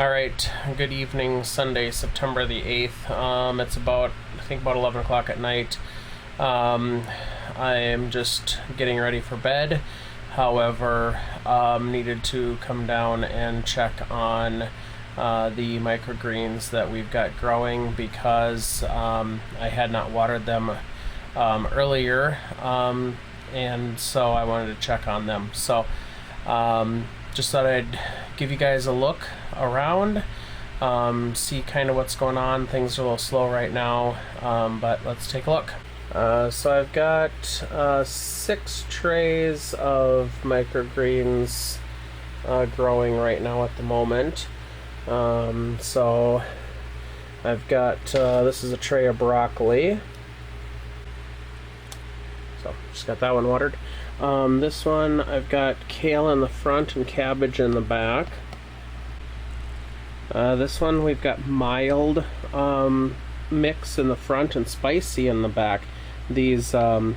All right, good evening, Sunday, September the 8th. It's I think about 11 o'clock at night. I am just getting ready for bed. However, needed to come down and check on the microgreens that we've got growing because I had not watered them earlier, and so I wanted to check on them. So just thought I'd give you guys a look around, see kind of what's going on. Things are a little slow right now, but let's take a look. So I've got 6 trays of microgreens growing right now at the moment. So I've got, this is a tray of broccoli. So just got that one watered. This one I've got kale in the front and cabbage in the back. This one we've got mild mix in the front and spicy in the back. These you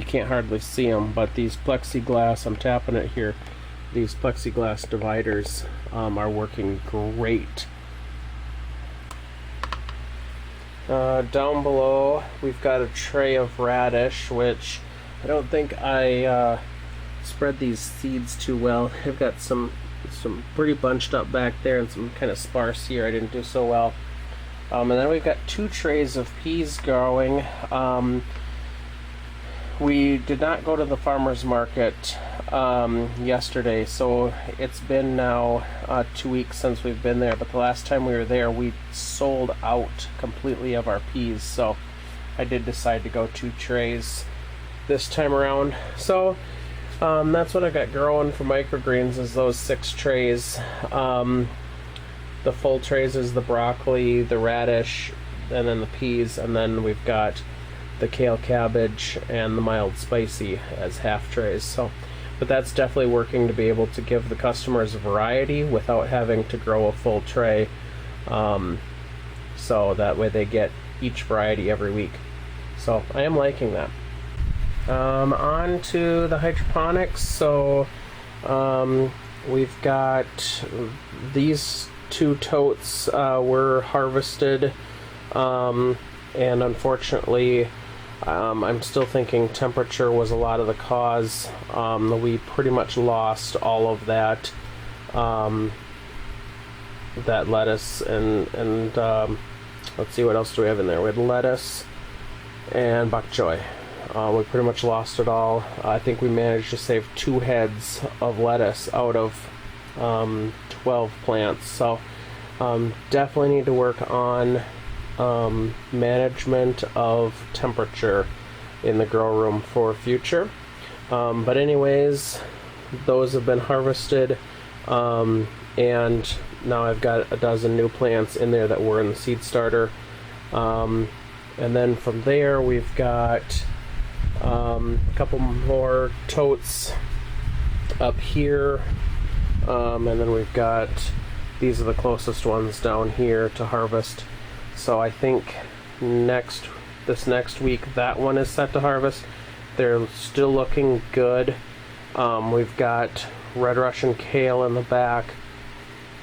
can't hardly see them, but these plexiglass, I'm tapping it here, these plexiglass dividers are working great. Down below we've got a tray of radish, which I don't think I spread these seeds too well. I've got some pretty bunched up back there and some kind of sparse here. I didn't do so well. And then we've got 2 trays of peas growing. We did not go to the farmer's market yesterday, so it's been now 2 weeks since we've been there, but the last time we were there we sold out completely of our peas, so I did decide to go 2 trays this time around. So that's what I got growing for microgreens, is those 6 trays. The full trays is the broccoli, the radish, and then the peas, and then we've got the kale, cabbage, and the mild spicy as half trays. So, but that's definitely working to be able to give the customers a variety without having to grow a full tray, so that way they get each variety every week. So I am liking that. On to the hydroponics. So we've got these 2 totes were harvested, and unfortunately I'm still thinking temperature was a lot of the cause. We pretty much lost all of that that lettuce and let's see, what else do we have in there? We had lettuce and bok choy. We pretty much lost it all. I think we managed to save 2 heads of lettuce out of 12 plants. So definitely need to work on management of temperature in the grow room for future. But anyways, those have been harvested, and now I've got a dozen new plants in there that were in the seed starter. And then from there we've got a couple more totes up here, and then we've got, these are the closest ones down here to harvest. So I think this next week that one is set to harvest. They're still looking good. We've got red Russian kale in the back.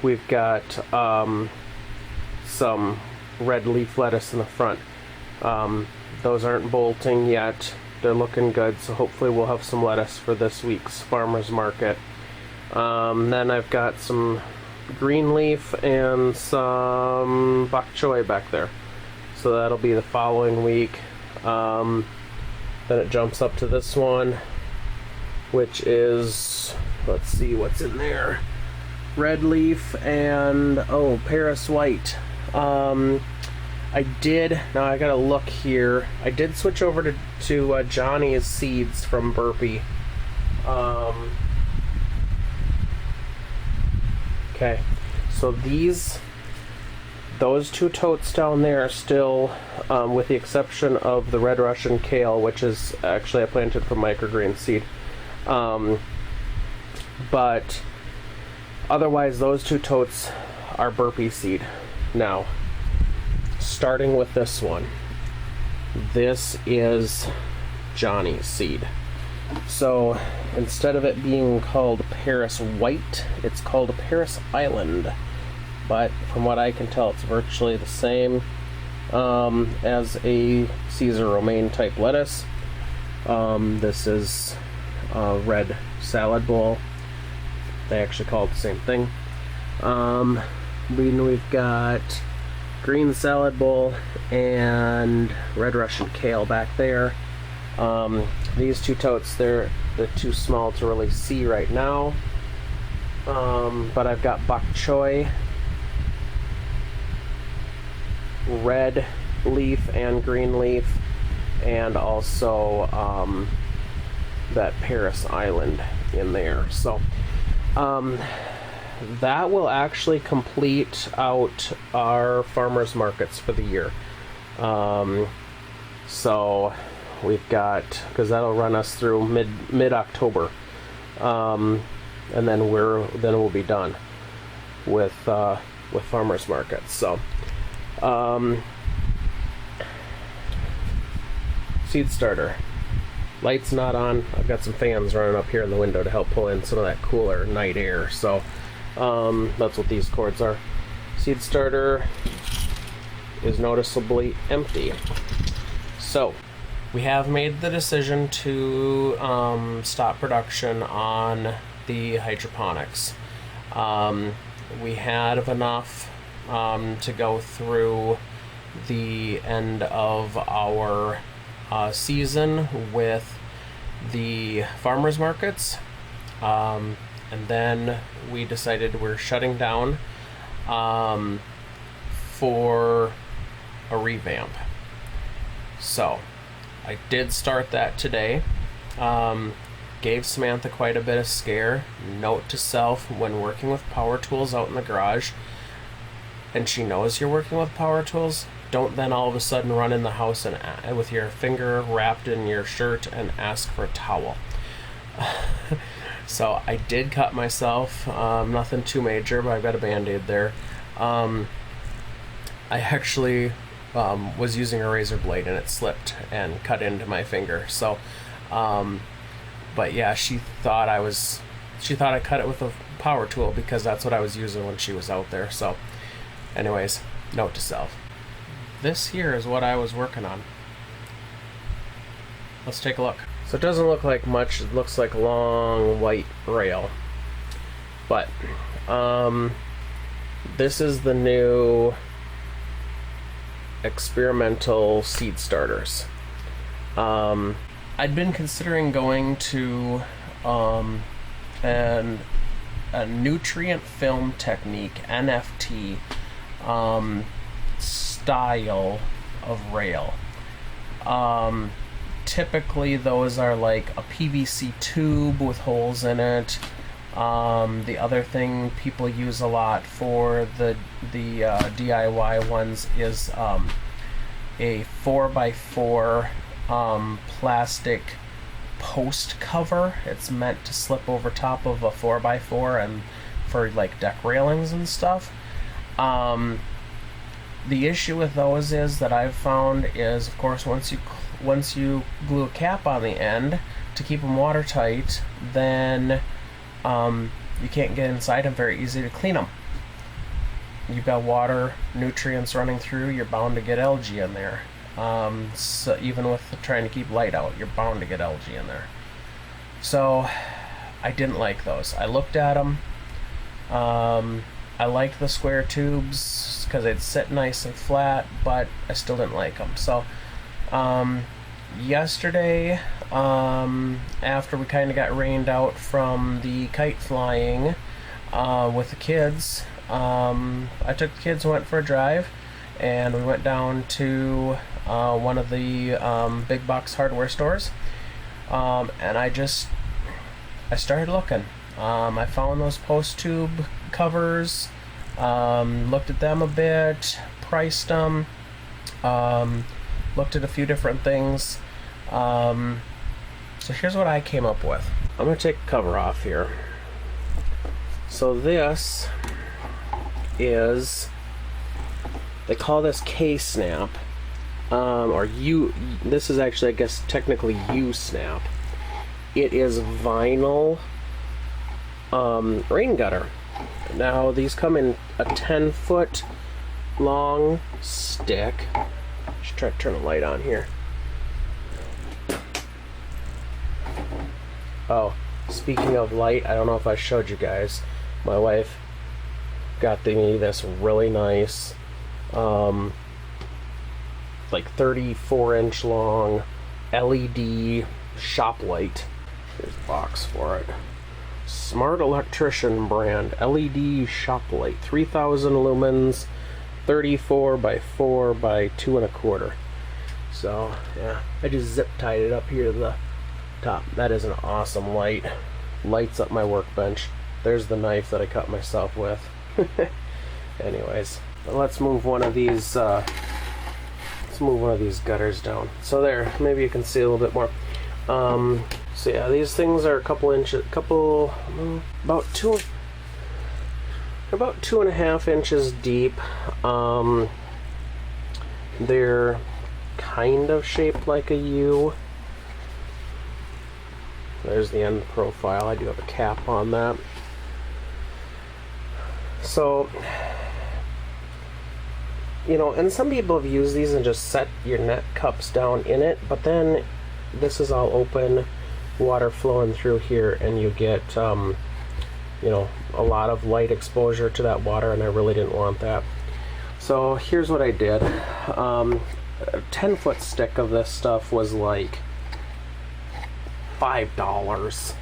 We've got some red leaf lettuce in the front. Those aren't bolting yet. They're looking good, so hopefully we'll have some lettuce for this week's farmer's market. Then I've got some green leaf and some bok choy back there, so that'll be the following week. Then it jumps up to this one, which is, let's see what's in there, red leaf and Paris white. Now I gotta look here. I did switch over to Johnny's seeds from Burpee. Okay, so those 2 totes down there are still, with the exception of the red Russian kale, which is actually I planted from microgreen seed. But otherwise those 2 totes are Burpee seed. Now, starting with this one, this is Johnny's seed. So instead of it being called Paris White, it's called Paris Island. but from what I can tell, it's virtually the same as a Caesar romaine type lettuce. This is a red salad bowl. They actually call it the same thing. We've got green salad bowl and red Russian kale back there. These two totes, they're too small to really see right now. But I've got bok choy, red leaf and green leaf, and also that Paris Island in there. So that will actually complete out our farmers markets for the year. So we've got, because that'll run us through mid October, and then we'll be done with farmers markets. So seed starter. Light's not on. I've got some fans running up here in the window to help pull in some of that cooler night air. So that's what these cords are. Seed starter is noticeably empty. So we have made the decision to stop production on the hydroponics. We had enough to go through the end of our season with the farmers markets, and then we decided we're shutting down for a revamp. So I did start that today. Gave Samantha quite a bit of scare. Note to self, when working with power tools out in the garage, and she knows you're working with power tools, don't then all of a sudden run in the house and with your finger wrapped in your shirt and ask for a towel. So I did cut myself, nothing too major, but I've got a band-aid there. I actually was using a razor blade and it slipped and cut into my finger. So but yeah, she thought I cut it with a power tool because that's what I was using when she was out there. So anyways, note to self. This here is what I was working on. Let's take a look. So it doesn't look like much. It looks like a long white rail. But this is the new experimental seed starters. I'd been considering going to a nutrient film technique, NFT, style of rail. Typically those are like a PVC tube with holes in it. The other thing people use a lot for the DIY ones is a 4x4 plastic post cover. It's meant to slip over top of a 4x4 and for like deck railings and stuff. The issue with those is that I've found is, of course, once you glue a cap on the end to keep them watertight, then you can't get inside them very easy to clean them. You've got water, nutrients running through, you're bound to get algae in there. So even with trying to keep light out, you're bound to get algae in there. So I didn't like those. I looked at them. I liked the square tubes because they'd sit nice and flat, but I still didn't like them. So yesterday, after we kind of got rained out from the kite flying with the kids, I took the kids and went for a drive, and we went down to one of the big box hardware stores, and I started looking. I found those post tube covers, looked at them a bit, priced them, looked at a few different things. So here's what I came up with. I'm going to take the cover off here. So this is, they call this K-snap, this is actually, I guess, technically U-snap. It is vinyl rain gutter. Now these come in a 10-foot long stick. Just try to turn the light on here. Oh, speaking of light, I don't know if I showed you guys. My wife got me this really nice, like 34-inch long LED shop light. Here's a box for it. Smart Electrician brand LED shop light, 3,000 lumens, 34 by 4 by 2 1/4. So yeah, I just zip tied it up here to the top. That is an awesome light. Lights up my workbench. There's the knife that I cut myself with. Anyways, let's move one of these. Let's move one of these gutters down. So there, maybe you can see a little bit more. So yeah, these things are a couple inches, about 2.5 inches deep. They're kind of shaped like a U. There's the end profile. I do have a cap on that. So, you know, and some people have used these and just set your net cups down in it, but then this is all open, water flowing through here, and you get, you know, a lot of light exposure to that water, and I really didn't want that. So here's what I did. A 10-foot stick of this stuff was like $5.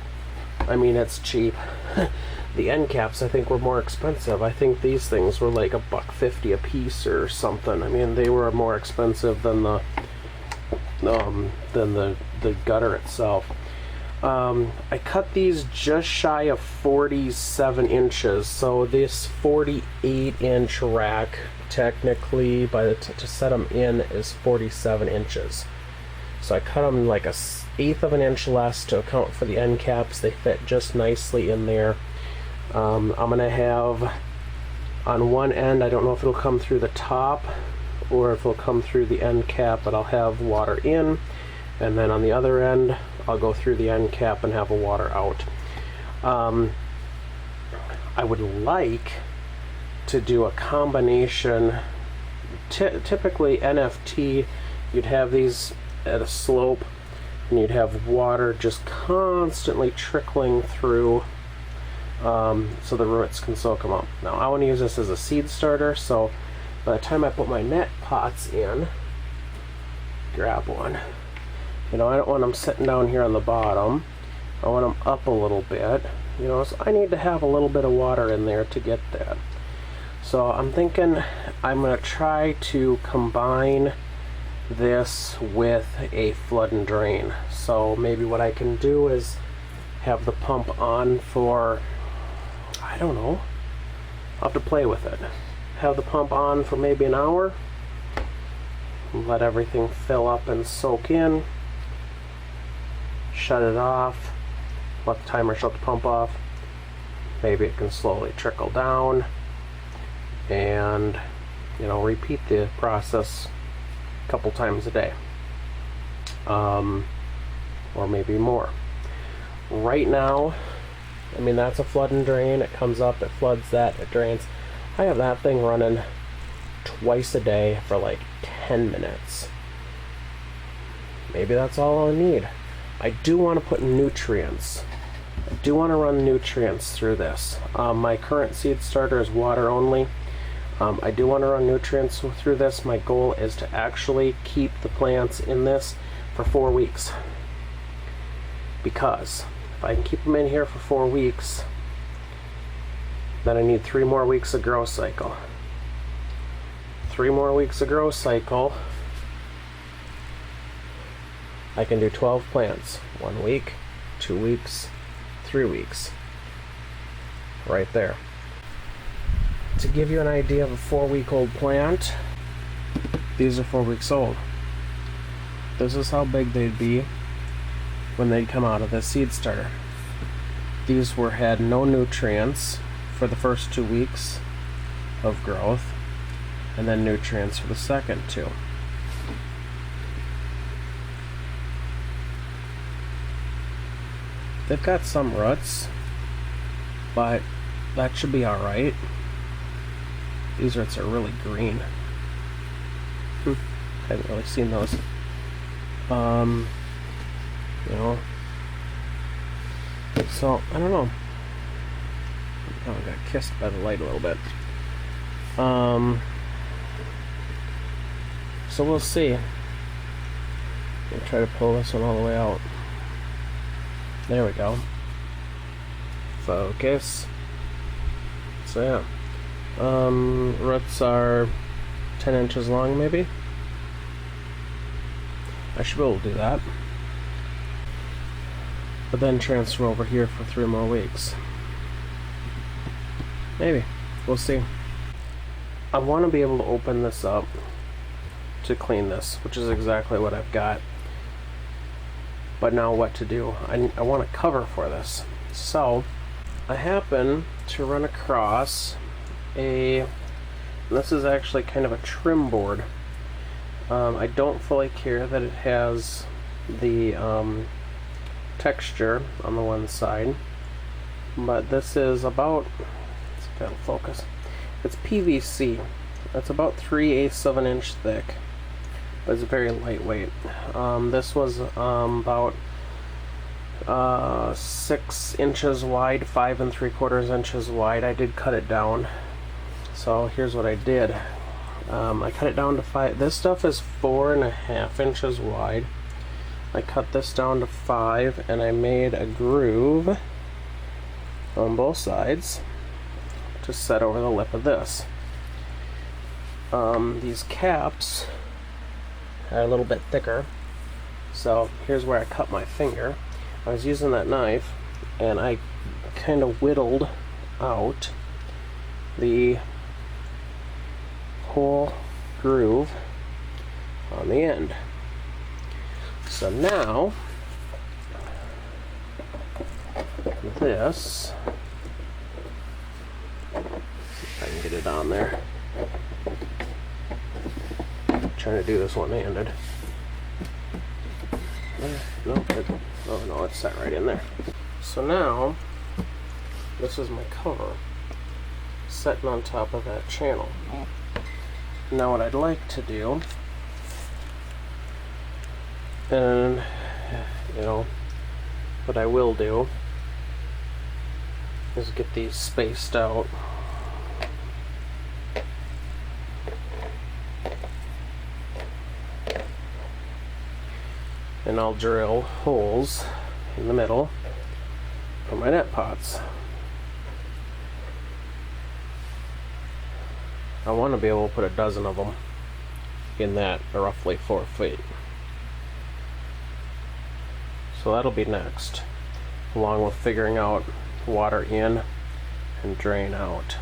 I mean, it's cheap. The end caps, I think, were more expensive. I think these things were like $1.50 a piece or something. I mean, they were more expensive than the gutter itself. I cut these just shy of 47 inches. So this 48-inch rack, technically, to set them in, is 47 inches. So I cut them like 1/8 of an inch less to account for the end caps. They fit just nicely in there. I'm gonna have on one end, I don't know if it'll come through the top or if it'll come through the end cap, but I'll have water in, and then on the other end I'll go through the end cap and have a water out. I would like to do a combination. Typically NFT, you'd have these at a slope and you'd have water just constantly trickling through, so the roots can soak them up. Now I want to use this as a seed starter, so by the time I put my net pots in, grab one. You know, I don't want them sitting down here on the bottom. I want them up a little bit. You know, so I need to have a little bit of water in there to get that. So I'm thinking I'm going to try to combine this with a flood and drain. So maybe what I can do is have the pump on for, I don't know, I'll have to play with it. Have the pump on for maybe an hour, let everything fill up and soak in, shut it off, let the timer shut the pump off. Maybe it can slowly trickle down, and, you know, repeat the process a couple times a day, or maybe more. Right now, I mean, that's a flood and drain. It comes up, it floods that, it drains. I have that thing running twice a day for like 10 minutes. Maybe that's all I need. I do want to put nutrients. I do want to run nutrients through this. My current seed starter is water only. I do want to run nutrients through this. My goal is to actually keep the plants in this for 4 weeks. Because if I can keep them in here for 4 weeks, then I need 3 more weeks of growth cycle. 3 more weeks of growth cycle. I can do 12 plants. 1 week, 2 weeks, 3 weeks. Right there. To give you an idea of a 4-week-old plant, these are 4 weeks old. This is how big they'd be when they come out of the seed starter. These had no nutrients for the first 2 weeks of growth, and then nutrients for the second 2. They've got some roots, but that should be alright. These roots are really green. Haven't really seen those. You know. So, I don't know. Oh, I got kissed by the light a little bit. So we'll see. I'll try to pull this one all the way out. There we go. Focus. So yeah. Roots are 10 inches long maybe. I should be able to do that. But then transfer over here for 3 more weeks. Maybe. We'll see. I want to be able to open this up to clean this, which is exactly what I've got. But now what to do? I want a cover for this. So I happen to run across this is actually kind of a trim board. I don't fully care that it has the texture on the one side, but this is about, let's see if that'll focus. It's PVC. It's about 3/8 of an inch thick, but it's very lightweight. This was about 6 inches wide, 5 3/4 inches wide. I did cut it down. So here's what I did. I cut it down to 5. This stuff is 4.5 inches wide. I cut this down to 5, and I made a groove on both sides to set over the lip of this. These caps are a little bit thicker, so here's where I cut my finger. I was using that knife, and I kind of whittled out the whole groove on the end. So now this, see if I can get it on there. I'm trying to do this one-handed. Oh no, it's set right in there. So now this is my cover sitting on top of that channel. Now what I'd like to do, and you know what I will do, is get these spaced out. And I'll drill holes in the middle for my net pots. I want to be able to put a dozen of them in that roughly 4 feet. So that'll be next, along with figuring out water in and drain out.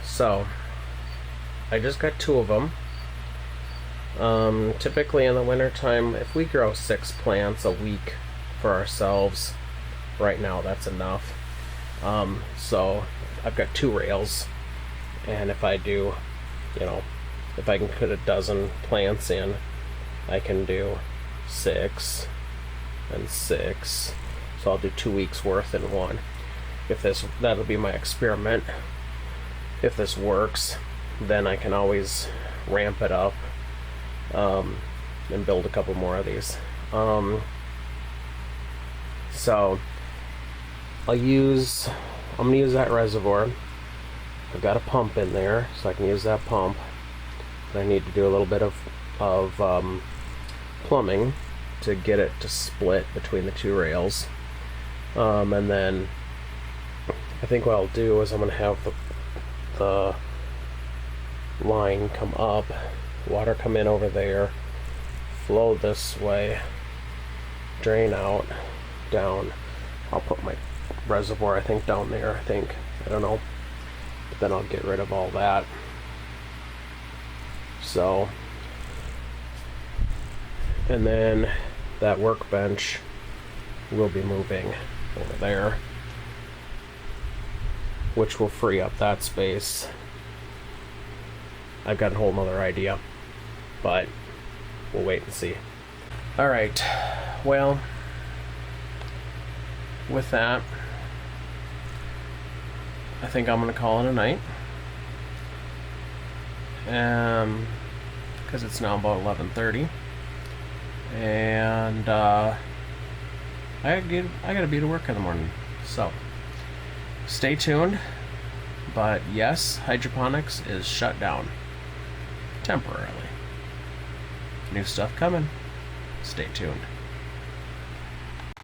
So I just got 2 of them. Typically in the wintertime, if we grow 6 plants a week for ourselves, right now that's enough. So I've got 2 rails, and if I do, you know, if I can put a dozen plants in, I can do 6 and 6. So I'll do 2 weeks worth in one. That'll be my experiment. If this works, then I can always ramp it up and build a couple more of these. So I'm gonna use that reservoir. I've got a pump in there, so I can use that pump. But I need to do a little bit of plumbing to get it to split between the 2 rails. And then I think what I'll do is I'm gonna have the line come up, water come in over there, flow this way, drain out, down. I'll put my reservoir, I think, down there, I don't know, but then I'll get rid of all that. So, and then that workbench will be moving over there, which will free up that space. I've got a whole nother idea, but we'll wait and see. Alright, well, with that, I think I'm gonna call it a night. Because it's now about 11:30, and I gotta be to work in the morning. So stay tuned. But yes, hydroponics is shut down temporarily. New stuff coming. Stay tuned.